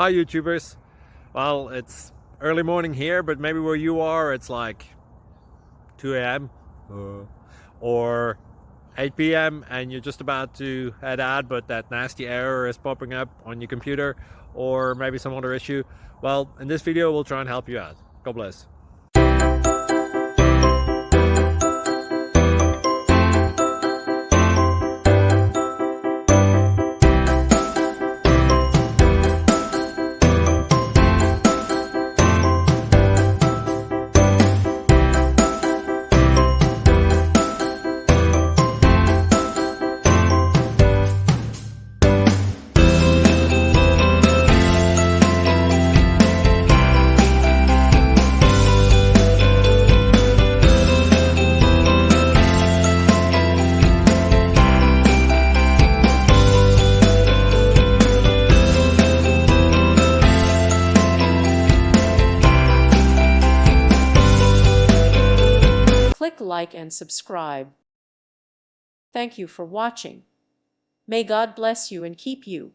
Hi YouTubers. Well, it's early morning here, but maybe where you are it's like 2 a.m. or 8 p.m. and you're just about to head out, but that nasty error is popping up on your computer, or maybe some other issue. Well, in this video we'll try and help you out. God bless. Click like and subscribe. Thank you for watching. May God bless you and keep you.